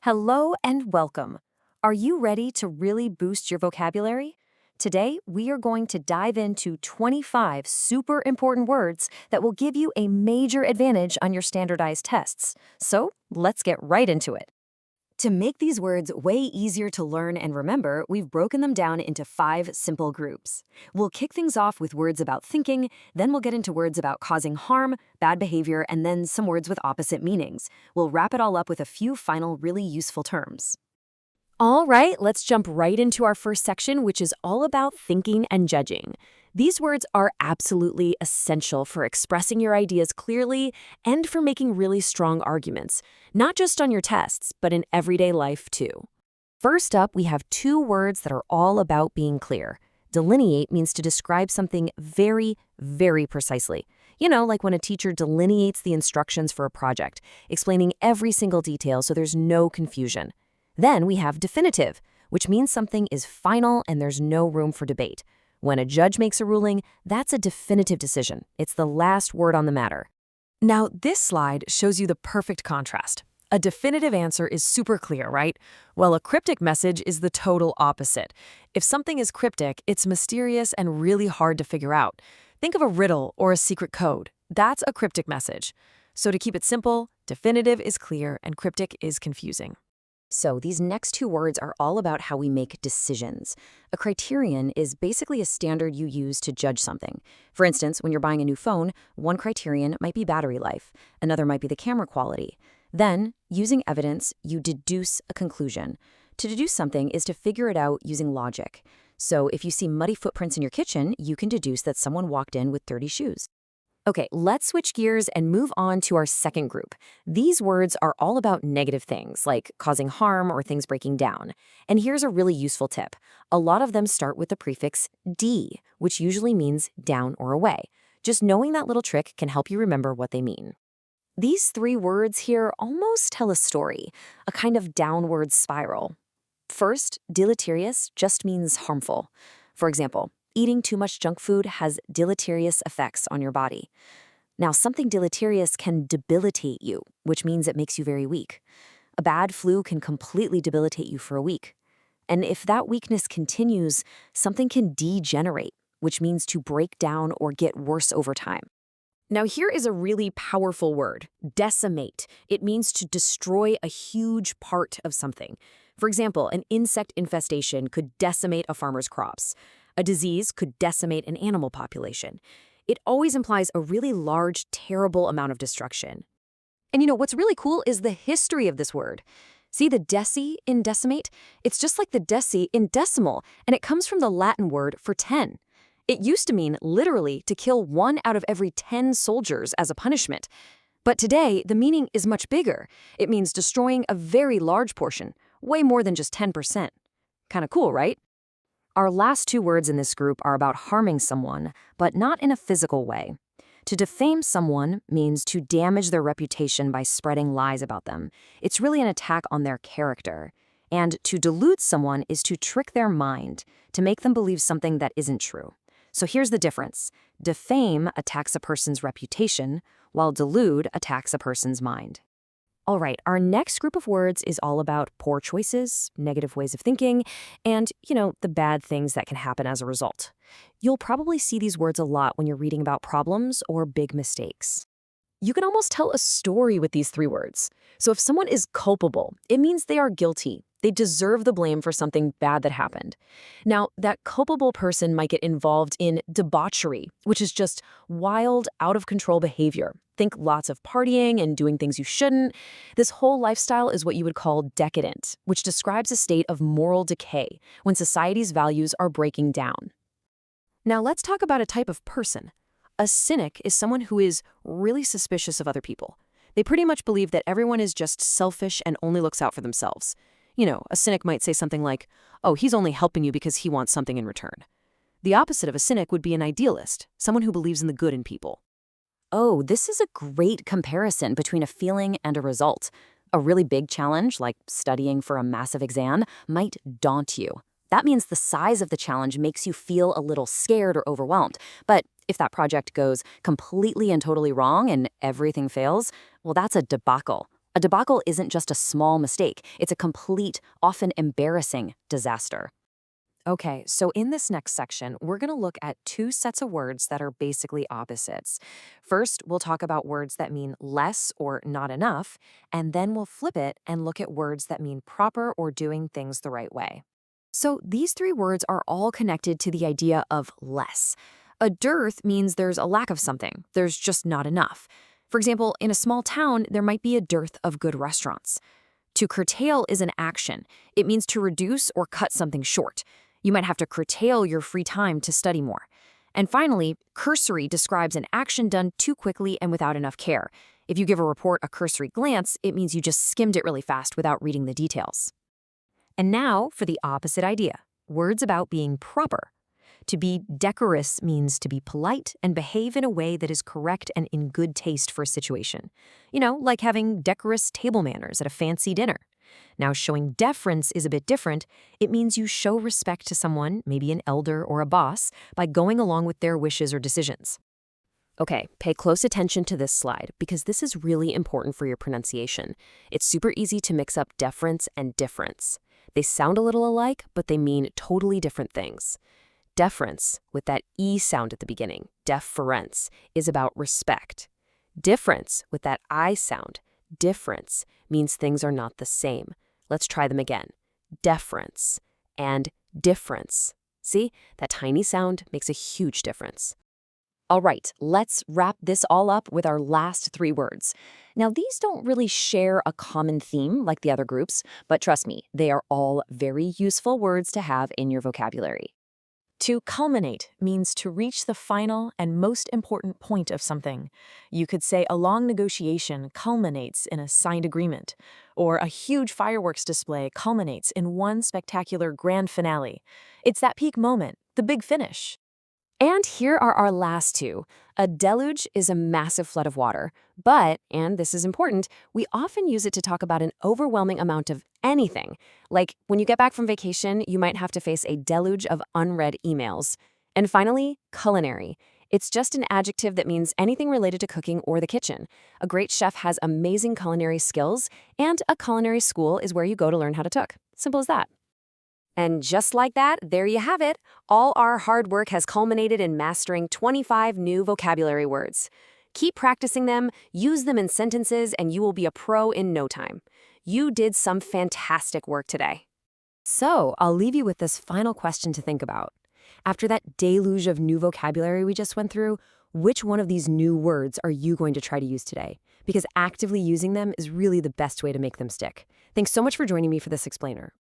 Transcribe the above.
Hello and welcome. Are you ready to really boost your vocabulary? Today, we are going to dive into 25 super important words that will give you a major advantage on your standardized tests. So, let's get right into it. To make these words way easier to learn and remember, we've broken them down into 5 simple groups. We'll kick things off with words about thinking, then we'll get into words about causing harm, bad behavior, and then some words with opposite meanings. We'll wrap it all up with a few final really useful terms. All right, let's jump right into our first section, which is all about thinking and judging. These words are absolutely essential for expressing your ideas clearly and for making really strong arguments, not just on your tests, but in everyday life too. First up, we have 2 words that are all about being clear. Delineate means to describe something very, very precisely. Like when a teacher delineates the instructions for a project, explaining every single detail so there's no confusion. Then we have definitive, which means something is final and there's no room for debate. When a judge makes a ruling, that's a definitive decision. It's the last word on the matter. Now, this slide shows you the perfect contrast. A definitive answer is super clear, right? Well, a cryptic message is the total opposite. If something is cryptic, it's mysterious and really hard to figure out. Think of a riddle or a secret code. That's a cryptic message. So to keep it simple, definitive is clear and cryptic is confusing. So these next 2 words are all about how we make decisions. A criterion is basically a standard you use to judge something. For instance, when you're buying a new phone, one criterion might be battery life, another might be the camera quality. Then, using evidence, you deduce a conclusion. To deduce something is to figure it out using logic. So if you see muddy footprints in your kitchen, you can deduce that someone walked in with dirty shoes. Okay, let's switch gears and move on to our second group. These words are all about negative things, like causing harm or things breaking down. And here's a really useful tip. A lot of them start with the prefix D, which usually means down or away. Just knowing that little trick can help you remember what they mean. These 3 words here almost tell a story, a kind of downward spiral. First, deleterious just means harmful. For example, eating too much junk food has deleterious effects on your body. Now, something deleterious can debilitate you, which means it makes you very weak. A bad flu can completely debilitate you for a week. And if that weakness continues, something can degenerate, which means to break down or get worse over time. Now, here is a really powerful word, decimate. It means to destroy a huge part of something. For example, an insect infestation could decimate a farmer's crops. A disease could decimate an animal population. It always implies a really large, terrible amount of destruction. And what's really cool is the history of this word. See the deci in decimate? It's just like the deci in decimal, and it comes from the Latin word for 10. It used to mean literally to kill 1 out of every 10 soldiers as a punishment. But today, the meaning is much bigger. It means destroying a very large portion, way more than just 10%. Kind of cool, right? Our last 2 words in this group are about harming someone, but not in a physical way. To defame someone means to damage their reputation by spreading lies about them. It's really an attack on their character. And to delude someone is to trick their mind, to make them believe something that isn't true. So here's the difference. Defame attacks a person's reputation, while delude attacks a person's mind. All right, our next group of words is all about poor choices, negative ways of thinking, and, the bad things that can happen as a result. You'll probably see these words a lot when you're reading about problems or big mistakes. You can almost tell a story with these 3 words. So if someone is culpable, it means they are guilty. They deserve the blame for something bad that happened. Now, that culpable person might get involved in debauchery, which is just wild, out-of-control behavior. Think lots of partying and doing things you shouldn't. This whole lifestyle is what you would call decadent, which describes a state of moral decay, when society's values are breaking down. Now, let's talk about a type of person. A cynic is someone who is really suspicious of other people. They pretty much believe that everyone is just selfish and only looks out for themselves. A cynic might say something like, "Oh, he's only helping you because he wants something in return." The opposite of a cynic would be an idealist, someone who believes in the good in people. Oh, this is a great comparison between a feeling and a result. A really big challenge, like studying for a massive exam, might daunt you. That means the size of the challenge makes you feel a little scared or overwhelmed. But if that project goes completely and totally wrong and everything fails, well, that's a debacle. A debacle isn't just a small mistake, it's a complete, often embarrassing disaster. Okay, so in this next section, we're going to look at two sets of words that are basically opposites. First, we'll talk about words that mean less or not enough, and then we'll flip it and look at words that mean proper or doing things the right way. So these three words are all connected to the idea of less. A dearth means there's a lack of something, there's just not enough. For example, in a small town, there might be a dearth of good restaurants. To curtail is an action. It means to reduce or cut something short. You might have to curtail your free time to study more. And finally, cursory describes an action done too quickly and without enough care. If you give a report a cursory glance, it means you just skimmed it really fast without reading the details. And now for the opposite idea, words about being proper. To be decorous means to be polite and behave in a way that is correct and in good taste for a situation. You know, like having decorous table manners at a fancy dinner. Now, showing deference is a bit different. It means you show respect to someone, maybe an elder or a boss, by going along with their wishes or decisions. Okay, pay close attention to this slide because this is really important for your pronunciation. It's super easy to mix up deference and difference. They sound a little alike, but they mean totally different things. Deference, with that E sound at the beginning, deference, is about respect. Difference, with that I sound, difference, means things are not the same. Let's try them again. Deference and difference. See, that tiny sound makes a huge difference. All right, let's wrap this all up with our last three words. Now, these don't really share a common theme like the other groups, but trust me, they are all very useful words to have in your vocabulary. To culminate means to reach the final and most important point of something. You could say a long negotiation culminates in a signed agreement, or a huge fireworks display culminates in one spectacular grand finale. It's that peak moment, the big finish. And here are our last two. A deluge is a massive flood of water, but, and this is important, we often use it to talk about an overwhelming amount of anything. Like when you get back from vacation, you might have to face a deluge of unread emails. And finally, culinary. It's just an adjective that means anything related to cooking or the kitchen. A great chef has amazing culinary skills, and a culinary school is where you go to learn how to cook. Simple as that. And just like that, there you have it. All our hard work has culminated in mastering 25 new vocabulary words. Keep practicing them, use them in sentences, and you will be a pro in no time. You did some fantastic work today. So, I'll leave you with this final question to think about. After that deluge of new vocabulary we just went through, which one of these new words are you going to try to use today? Because actively using them is really the best way to make them stick. Thanks so much for joining me for this explainer.